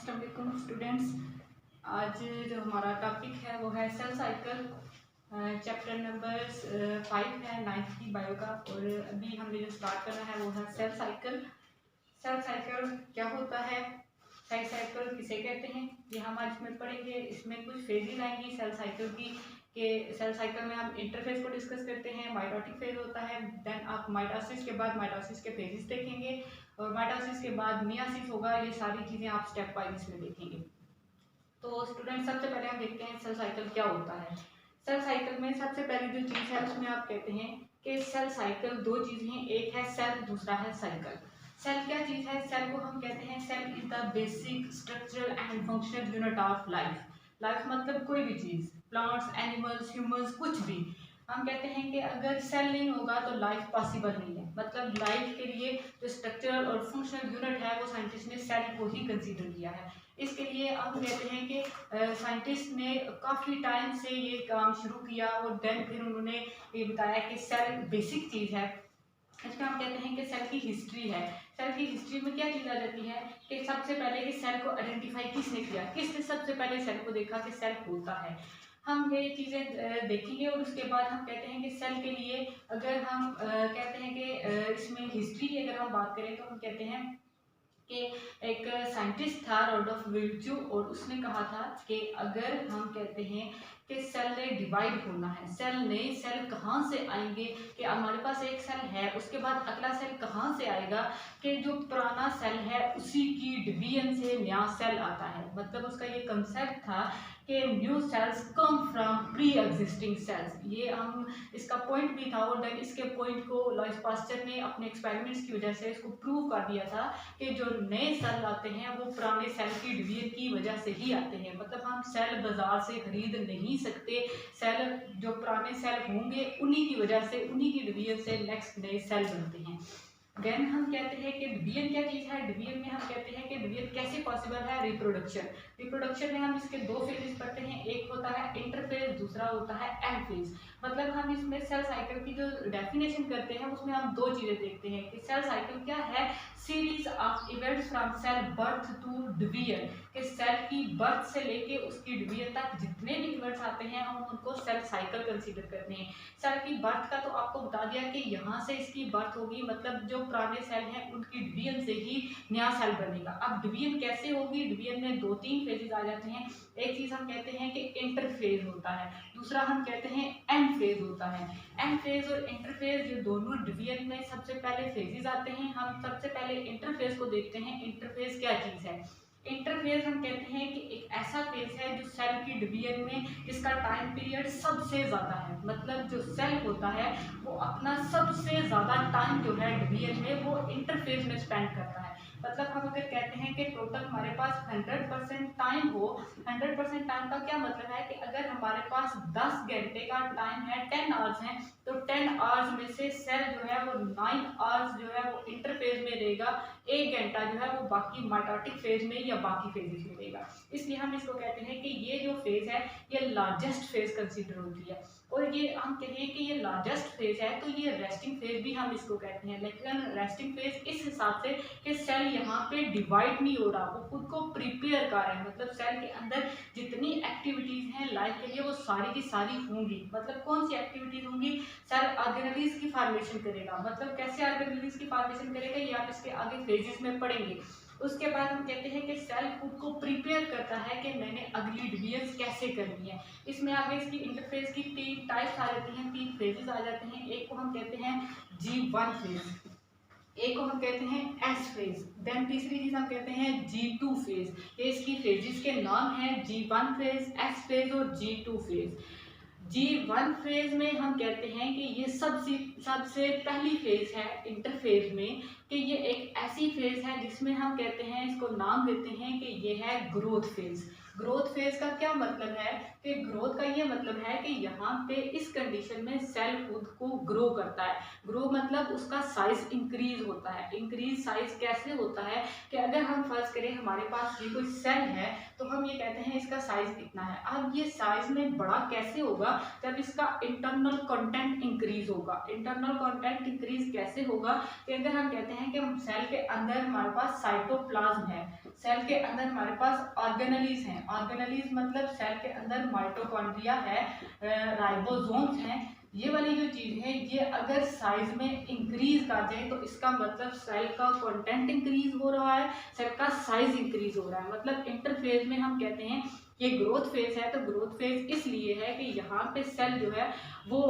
अस्सलाम वालेकुम स्टूडेंट्स। आज जो हमारा टॉपिक है वो है सेल साइकिल। चैप्टर नंबर 5 है 9th की बायो का। और अभी हमने जो स्टार्ट करना है वो है सेल साइकिल। सेल साइकिल क्या होता है, सेल साइकिल किसे कहते हैं, ये हम आज इसमें पढ़ेंगे। इसमें कुछ फेजेज आएंगी सेल साइकिल की कि सेल साइकिल में हम इंटरफेज को डिस्कस करते हैं। माइटोटिक फेज होता है, देन आप माइटोसिस के बाद माइटोसिस के फेजेस देखेंगे और माइटोसिस के बाद मियासिस होगा। ये सारी चीज़ें आप स्टेप वाइज इसमें देखेंगे। तो स्टूडेंट सबसे पहले हम देखते हैं सेल साइकिल क्या होता है। सेल साइकिल में सबसे पहली जो चीज़ है उसमें आप कहते हैं कि सेल साइकिल दो चीज़ें हैं, एक है सेल, दूसरा है साइकिल। सेल क्या चीज़ है, सेल को हम कहते हैं cell is the basic structural and functional unit of life. Life मतलब कोई भी चीज़, प्लांट्स, एनिमल्स, ह्यूमंस, कुछ भी। हम कहते हैं कि अगर सेल नहीं होगा तो लाइफ पॉसिबल नहीं है। मतलब लाइफ के लिए जो स्ट्रक्चरल और फंक्शनल यूनिट है वो साइंटिस्ट ने सेल को ही कंसीडर किया है। इसके लिए हम कहते हैं कि साइंटिस्ट ने काफ़ी टाइम से ये काम शुरू किया और देन फिर उन्होंने ये बताया कि सेल बेसिक चीज़ है। इसमें हम कहते हैं कि सेल की हिस्ट्री है। सेल की हिस्ट्री में क्या चीज़ आ जाती है कि सबसे पहले कि सेल को आइडेंटिफाई किसने किया, किसने सबसे पहले सेल को देखा कि सेल होता है। हम ये चीज़ें देखेंगे और उसके बाद हम कहते हैं कि सेल के लिए अगर हम कहते हैं कि इसमें हिस्ट्री की अगर हम बात करें तो हम कहते हैं कि एक साइंटिस्ट था रॉडोल्फ विर्च्यू, और उसने कहा था कि अगर हम कहते हैं कि सेल ने डिवाइड होना है, सेल नए सेल कहाँ से आएंगे, कि हमारे पास एक सेल है उसके बाद अगला सेल कहाँ से आएगा, कि जो पुराना सेल है उसी की डिवीजन से नया सेल आता है। मतलब उसका ये कंसेप्ट था कि new cells come from pre existing sales. ये हम इसका पॉइंट भी था और देन इसके पॉइंट को लॉइस पास्चर ने अपने एक्सपेरिमेंट्स की वजह से इसको प्रूव कर दिया था कि जो नए सेल आते हैं वो पुराने सेल की डिवीजन की वजह से ही आते हैं। मतलब हम सेल बाजार से खरीद नहीं सकते, सेल जो पुराने सेल होंगे उन्हीं की वजह से, उन्हीं की डिवीजन से नेक्स्ट नए सेल बनते हैं। देन हम कहते हैं कि डिवीजन क्या चीज़ है। डिवीजन में हम कहते हैं कि डिवीजन कैसे पॉसिबल है, रिप्रोडक्शन। रिप्रोडक्शन में हम इसके दो फेजेस पढ़ते हैं, एक होता है इंटरफेज, दूसरा होता है एंड फेज। मतलब हम इसमें सेल साइकिल की जो डेफिनेशन करते हैं उसमें हम दो चीज़ें देखते हैं कि सेल साइकिल क्या है, series of events from cell birth to division. कि सेल की बर्थ से लेके उसकी डिवीजन तक जितने भी इवेंट्स आते हैं हम उनको सेल साइकिल कंसीडर करते हैं। सेल की बर्थ का तो आपको बता दिया कि यहाँ से इसकी बर्थ होगी, मतलब जो पुराने सेल हैं उनकी डिवीजन से ही नया सेल बनेगा। अब डिवीजन कैसे होगी, डिवीजन में दो तीन फेजेस आ जाते हैं। एक चीज़ हम कहते हैं कि इंटरफेज होता है, दूसरा हम कहते हैं एंड फेज होता है। एंड फेज और इंटरफेज ये दोनों डिवीजन में सबसे पहले फेजेस आते हैं। हम सबसे पहले इंटरफेज को देखते हैं। इंटरफेज क्या चीज़ है, इंटरफेज हम कहते हैं कि एक ऐसा फेज है जो सेल की डिवीजन में जिसका टाइम पीरियड सबसे ज़्यादा है। मतलब जो सेल होता है वो अपना सबसे ज़्यादा टाइम जो है डिवीजन में वो इंटरफेज में स्पेंड करता है। मतलब हम अगर कहते हैं कि टोटल हमारे पास 100% टाइम हो, 100% टाइम का क्या मतलब है कि अगर हमारे पास 10 घंटे का टाइम है, 10 आवर्स हैं, तो 10 आवर्स में से सेल जो है वो 9 आवर्स जो है वो इंटरफेज में रहेगा, 1 घंटा जो है वो बाकी माइटोटिक फेज में या बाकी फेजेस में रहेगा। इसलिए हम इसको कहते हैं कि ये जो फेज है ये लार्जेस्ट फेज कंसीडर होती है। और ये हम कहें कि ये लार्जेस्ट फेज है तो ये रेस्टिंग फेज भी हम इसको कहते हैं। लेकिन रेस्टिंग फेज इस हिसाब से कि सेल यहाँ पे डिवाइड नहीं हो रहा, वो खुद को प्रिपेयर कर रहे हैं। मतलब सेल के अंदर जितनी एक्टिविटीज हैं लाइफ के लिए वो सारी की सारी होंगी। मतलब कौन सी एक्टिविटीज होंगी, सेल ऑर्गेनेलिज की फॉर्मेशन करेगा। मतलब कैसे ऑर्गेनेलिज की फॉर्मेशन करेगा ये आप इसके आगे फेजेस में पढ़ेंगे। उसके बाद हम कहते हैं कि सेल खुद को प्रिपेयर करता है कि मैंने अगली डिवीजन कैसे करनी है। इसमें आगे इसकी इंटरफेस की 3 टाइप्स आ जाती हैं, 3 फेजेस आ जाते हैं। एक को हम कहते हैं G1 फेज, एक को हम कहते हैं एस फेज, देन तीसरी चीज हम कहते हैं G2 फेज। ये इसकी फेजेस के नाम हैं G1 फेज, एस फेज और G2 फेज। G1 फेज में हम कहते हैं कि ये सबसे पहली फेज है इंटरफेज में, कि ये एक ऐसी फेज है जिसमें हम कहते हैं, इसको नाम देते हैं कि ये है ग्रोथ फेज। ग्रोथ फेज का क्या मतलब है कि ग्रोथ का ये मतलब है कि यहाँ पे इस कंडीशन में सेल खुद को ग्रो करता है। ग्रो मतलब उसका साइज इंक्रीज होता है। इंक्रीज साइज कैसे होता है कि अगर हम फर्ज करें हमारे पास ये कोई सेल है तो हम ये कहते हैं इसका साइज इतना है। अब ये साइज में बड़ा कैसे होगा, जब इसका इंटरनल कंटेंट इंक्रीज होगा। इंटरनल कंटेंट इंक्रीज कैसे होगा कि अगर हम कहते हैं कि सेल के अंदर हमारे पास साइटोप्लाज्म है, सेल के अंदर हमारे पास ऑर्गेनेलीज हैं, ऑर्गेनेलीज मतलब सेल के अंदर माइटोकॉन्ड्रिया है, राइबोसोम्स हैं। ये वाली जो चीज है ये अगर साइज में इंक्रीज कर जाए तो इसका मतलब सेल का कंटेंट इंक्रीज हो रहा है, सेल का साइज इंक्रीज हो रहा है। मतलब इंटरफेज में हम कहते हैं ये ग्रोथ फेज है, तो ग्रोथ फेज इसलिए है कि यहाँ पे सेल जो है वो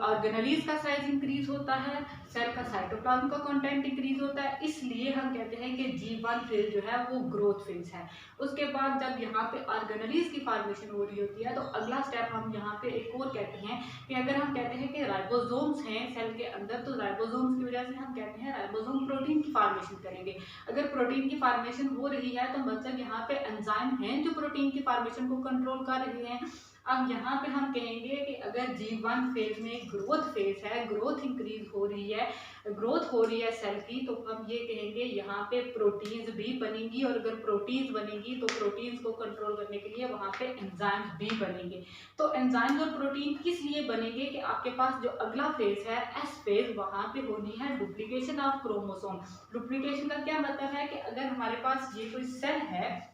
ऑर्गेनेलीज का साइज इंक्रीज होता है, सेल का साइटोप्लाज्म का कंटेंट इंक्रीज होता है, इसलिए हम कहते हैं कि G1 फेज जो है वो ग्रोथ फेज है। उसके बाद जब यहाँ पे ऑर्गेनेलीज की फॉर्मेशन हो रही होती है तो अगला स्टेप हम यहाँ पे एक और कहते हैं कि अगर हम कहते हैं कि राइबोसोम्स हैं सेल के अंदर, तो राइबोसोम्स की वजह से हम कहते हैं राइबोसोम प्रोटीन की फॉर्मेशन करेंगे। अगर प्रोटीन की फॉर्मेशन हो रही है तो मतलब यहाँ पे एंजाइम हैं जो प्रोटीन की फॉर्मेशन को कंट्रोल कर रहे हैं। अब यहाँ पे हम कहेंगे कि अगर G1 फेज में ग्रोथ फेज है, ग्रोथ इंक्रीज हो रही है, ग्रोथ हो रही है सेल की, तो हम ये कहेंगे यहाँ पे प्रोटीन्स भी बनेंगी, और अगर प्रोटीन्स बनेंगी तो प्रोटीन्स को कंट्रोल करने के लिए वहाँ पे एंजाइम्स भी बनेंगे। तो एंजाइम्स और प्रोटीन किस लिए बनेंगे कि आपके पास जो अगला फेज है एस फेज, वहाँ पे होनी है डुप्लीकेशन ऑफ क्रोमोसोम। डुप्लीकेशन का क्या मतलब है कि अगर हमारे पास ये कोई सेल है,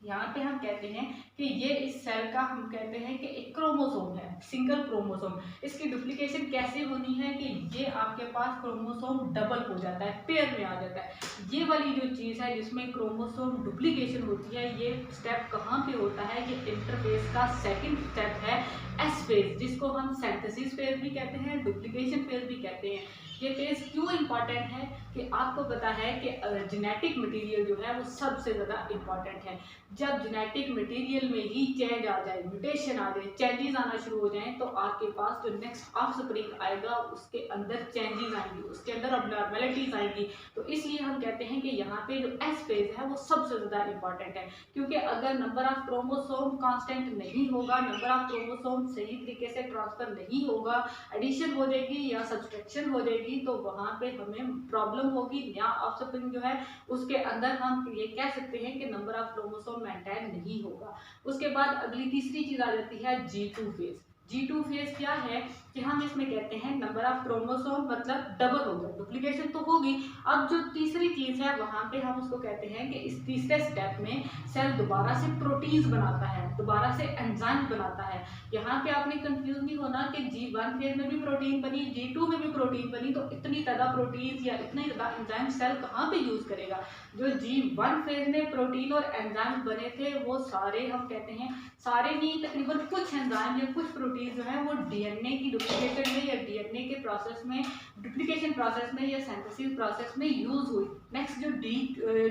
यहाँ पे हम कहते हैं कि ये इस सेल का हम कहते हैं कि एक क्रोमोसोम है, सिंगल क्रोमोसोम। इसकी डुप्लीकेशन कैसे होनी है कि ये आपके पास क्रोमोसोम डबल हो जाता है, पेयर में आ जाता है। ये वाली जो चीज़ है जिसमें क्रोमोसोम डुप्लीकेशन होती है, ये स्टेप कहाँ पे होता है, ये इंटरफेज का सेकंड स्टेप है एस फेज, जिसको हम सिंथेसिस फेज भी कहते हैं, डुप्लीकेशन फेज भी कहते हैं। ये फेज क्यों इंपॉर्टेंट है कि आपको पता है कि जेनेटिक मटेरियल जो है वो सबसे ज़्यादा इंपॉर्टेंट है। जब जेनेटिक मटेरियल में ही चेंज आ जाए, म्यूटेशन आ जाए, चेंजेस आना शुरू हो जाएं, तो आपके पास जो नेक्स्ट ऑफस्प्रिंग आएगा उसके अंदर चेंजेस आएंगी, उसके अंदर अबनॉर्मलिटीज आएंगी। तो इसलिए हम कहते हैं कि यहाँ पे जो एस फेज है वो सबसे ज़्यादा इंपॉर्टेंट है, क्योंकि अगर नंबर ऑफ क्रोमोसोम कांस्टेंट नहीं होगा, नंबर ऑफ क्रोमोसोम सही तरीके से ट्रांसफर नहीं होगा, एडिशन हो जाएगी या सब्सट्रैक्शन हो जाएगी, तो वहाँ पे हमें प्रॉब्लम होगी। नया ऑफस्प्रिंग जो है उसके अंदर हम ये कह सकते हैं कि नंबर ऑफ क्रोमोसोम मेंटेन नहीं होगा। उसके बाद अगली तीसरी चीज आ जाती है G2 फेज। G2 फेज क्या है कि हम इसमें कहते हैं नंबर ऑफ क्रोमोसोम मतलब डबल होगा, डुप्लीकेशन तो होगी। अब जो तीसरी चीज है वहां पे हम उसको कहते हैं कि इस तीसरे स्टेप में सेल दोबारा से प्रोटीन्स बनाता है, दोबारा से एंजाइम बनाता है। यहाँ पे आपने कंफ्यूज नहीं होना कि G1 फेज में भी प्रोटीन बनी, G2 में भी प्रोटीन बनी, तो इतनी ज्यादा प्रोटीन या इतने ज्यादा एंजाइम सेल कहाँ पे यूज करेगा। जो G1 फेज में प्रोटीन और एंजाइम बने थे वो सारे हम कहते हैं, सारे नहीं तकरीबन कुछ एंजाइम या कुछ प्रोटीन जो है वो डीएनए की डुप्लीकेशन में या डीएनए के प्रोसेस में, डुप्लीकेशन प्रोसेस में या सिंथेसिस प्रोसेस में यूज हुई। नेक्स्ट जो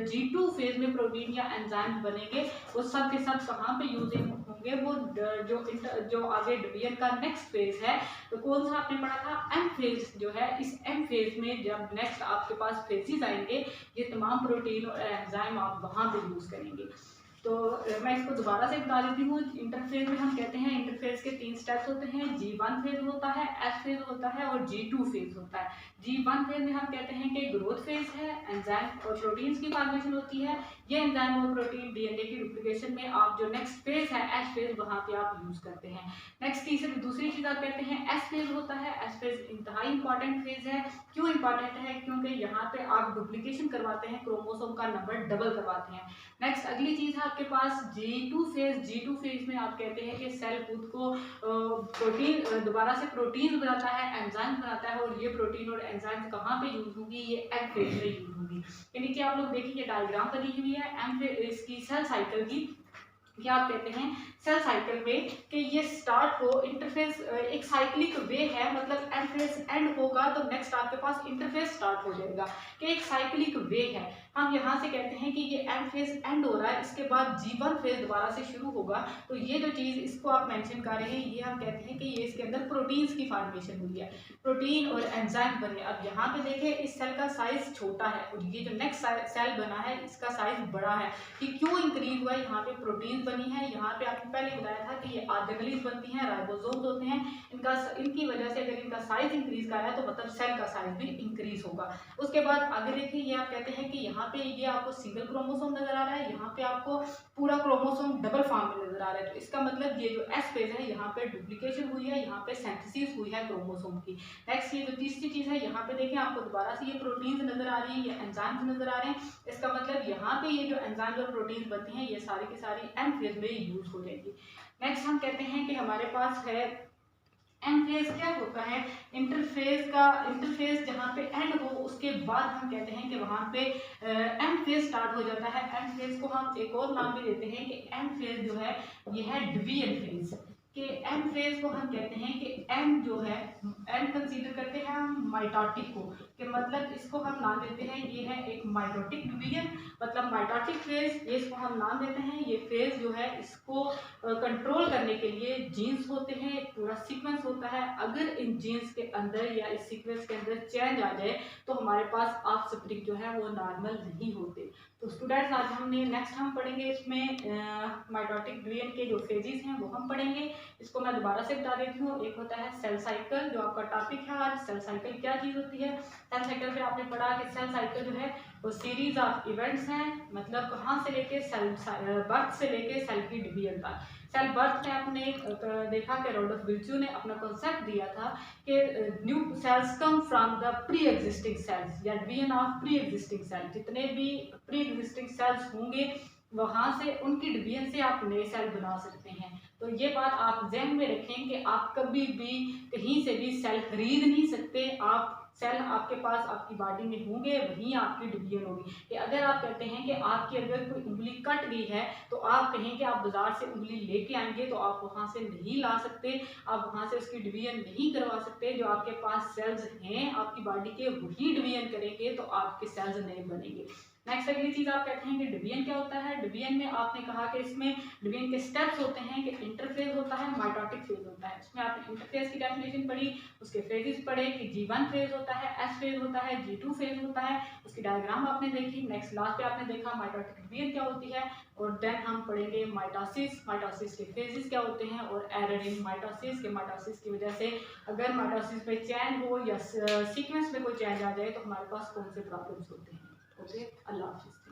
G2 फेज में प्रोटीन या एंजाइम बनेंगे वो सब के सब कहाँ पे यूज होंगे, वो जो आगे डिवीजन का नेक्स्ट फेज है तो कौन सा आपने पढ़ा था, एम फेज जो है। इस एम फेज में जब नेक्स्ट आपके पास फेजेस आएंगे ये तमाम प्रोटीन और एंजाइम आप वहाँ पे यूज करेंगे। तो मैं इसको दोबारा से बता देती हूँ। इंटरफेज में हम कहते हैं इंटरफेज के 3 स्टेप्स होते हैं, G1 फेज होता है, एस फेज होता है और G2 फेज होता है। G1 फेज में हम कहते हैं कि ग्रोथ फेज है, एंजाइम और प्रोटीन्स की फॉर्मेशन होती है। ये एंजाइम और प्रोटीन डीएनए की डुप्लीकेशन में आप जो नेक्स्ट फेज है एस फेज वहाँ पे आप यूज करते हैं। नेक्स्ट दूसरी चीज आप कहते हैं एस फेज होता है। एस फेज इंतहाई इंपॉर्टेंट फेज है। क्यों इंपॉर्टेंट है, क्योंकि यहाँ पे आप डुप्लीकेशन करवाते हैं, क्रोमोसोम का नंबर डबल करवाते हैं। नेक्स्ट अगली चीज है आपके पास G2 फेज। G2 फेज में आप कहते हैं कि सेल खुद को प्रोटीन दोबारा से प्रोटीन बनाता है, एंजाइम बनाता है, और ये प्रोटीन और एंजाइम कहाँ पे यूज होंगी, ये एम फेज में यूज होंगी। ये नीचे आप लोग देखिए डायग्राम बनी हुई है एम फेज इसकी सेल साइकिल की। क्या आप कहते हैं सेल साइकिल में कि ये स्टार्ट हो, इंटरफेस एक साइक्लिक वे है, मतलब एम फेज एंड होगा तो नेक्स्ट आपके पास इंटरफेस स्टार्ट हो जाएगा, कि एक साइक्लिक वे है। हम यहाँ से कहते हैं कि ये एम फेज एंड हो रहा है, इसके बाद G1 फेज दोबारा से शुरू होगा। तो ये जो चीज़ इसको आप मेंशन कर रहे हैं, ये हम कहते हैं कि ये इसके अंदर प्रोटीन्स की फॉर्मेशन हुई है, प्रोटीन और एंजाइम बने। अब यहाँ पे देखें इस सेल का साइज छोटा है और ये जो नेक्स्ट सेल बना है इसका साइज बड़ा है। ये क्यों इंक्रीज हुआ है, यहाँ पे प्रोटीन बनी है। यहाँ पे आपने पहले बताया था कि ये ऑर्गेनेल्स बनती हैं, राइबोसोम्स होते हैं। इनकी वजह से अगर इनका साइज इंक्रीज कर रहा है तो मतलब सेल का साइज भी इंक्रीज होगा। उसके बाद आगे देखिए, ये आप कहते हैं कि यहाँ पे ये आपको सिंगल क्रोमोसोम नजर आ रहा है, यहाँ पे आपको पूरा क्रोमोसोम डबल फॉर्म में नजर आ रहा है। तो इसका मतलब ये जो एस फेज है, यहाँ पे डुप्लीकेशन हुई है, यहाँ पे सिंथेसिस हुई है क्रोमोसोम की। नेक्स्ट ये जो तीसरी चीज है, यहाँ पे देखें आपको दोबारा से ये प्रोटीन्स नजर आ रही है, ये एंजाइम्स नजर आ रहे हैं। इसका मतलब यहाँ पे ये जो एंजाइम्स और प्रोटीन्स बनती हैं, ये सारी की सारी एम फेज में यूज हो जाएगी। नेक्स्ट हम कहते हैं कि हमारे पास है एंड फेज। क्या होता है इंटरफेस जहाँ पे एंड हो उसके बाद हम कहते हैं कि वहाँ पे एंड फेज स्टार्ट हो जाता है। एंड फेज को हम एक और नाम भी देते हैं कि एंड फेज जो है ये है डिवीजन फेज। कि एंड फेज को हम कहते हैं कि एंड जो है, एंड कंसीडर करते हैं हम माइटोटिक को, कि मतलब इसको हम नाम देते हैं ये है एक माइटोटिक डिवीजन, मतलब माइटोटिक फेज, ये इसको हम नाम देते हैं। ये फेज जो है इसको कंट्रोल करने के लिए जीन्स होते हैं, एक पूरा सीक्वेंस होता है। अगर इन जीन्स के अंदर या इस सीक्वेंस के अंदर चेंज आ जाए तो हमारे पास ऑफस्प्रिंग जो है वो नॉर्मल नहीं होते। तो स्टूडेंट्स आज हमने नेक्स्ट हम पढ़ेंगे इसमें माइटोटिक डिवीजन के जो फेजेस हैं वो हम पढ़ेंगे। इसको मैं दोबारा से बता देती हूँ। एक होता है सेल साइकिल, जो आपका टॉपिक है आज। सेल साइकिल क्या चीज होती है? सेल साइकिल पे आपने पढ़ा कि सेल साइकिल जो है वो सीरीज ऑफ इवेंट्स हैं, मतलब कहाँ से लेके सेल बर्थ से लेके सेल की डिवीजन तक। सेल बर्थ में आपने देखा कि रोडोल्फ विर्च्यू ने अपना कॉन्सेप्ट दिया था कि new cells come from the pre existing cells या division of pre existing cell. जितने भी प्री एग्जिस्टिंग सेल्स होंगे वहां से उनकी डिवीजन से आप नए सेल बना सकते हैं। तो ये बात आप ज़हन में रखें कि आप कभी भी कहीं से भी सेल खरीद नहीं सकते। आप सेल आपके पास आपकी बॉडी में होंगे, वहीं आपकी डिवीजन होगी। कि अगर आप कहते हैं कि आपकी अगर कोई उंगली कट गई है तो आप कहें कि आप बाजार से उंगली लेके आएंगे तो आप वहां से नहीं ला सकते, आप वहां से उसकी डिवीजन नहीं करवा सकते। जो आपके पास सेल्स हैं आपकी बॉडी के, वही डिवीजन करेंगे तो आपके सेल्स नए बनेंगे। नेक्स्ट अगली चीज आप कहते हैं कि डिवीजन क्या होता है। डिवीजन में आपने कहा कि इसमें डिवीजन के स्टेप्स होते हैं कि इंटरफेज होता है, माइटोटिक फेज होता है। इसमें आपने इंटरफेज की डेफिनेशन पढ़ी, उसके फेजेस पढ़े कि G1 फेज होता है, S फेज होता है, G2 फेज होता है, उसकी डायग्राम आपने देखी। नेक्स्ट लास्ट पे आपने देखा माइटोटिक डिवीजन क्या होती है। और देन हम पढ़ेंगे माइटोसिस, माइटोसिस के फेजेस क्या होते हैं और एरर इन माइटोसिस के माइटोसिस की वजह से अगर माइटोसिस में चेंज हो या सीक्वेंस में कोई चेंज आ जाए तो हमारे पास कौन से प्रॉब्लम्स होते हैं। ओके, अल्लाह हाफिज़।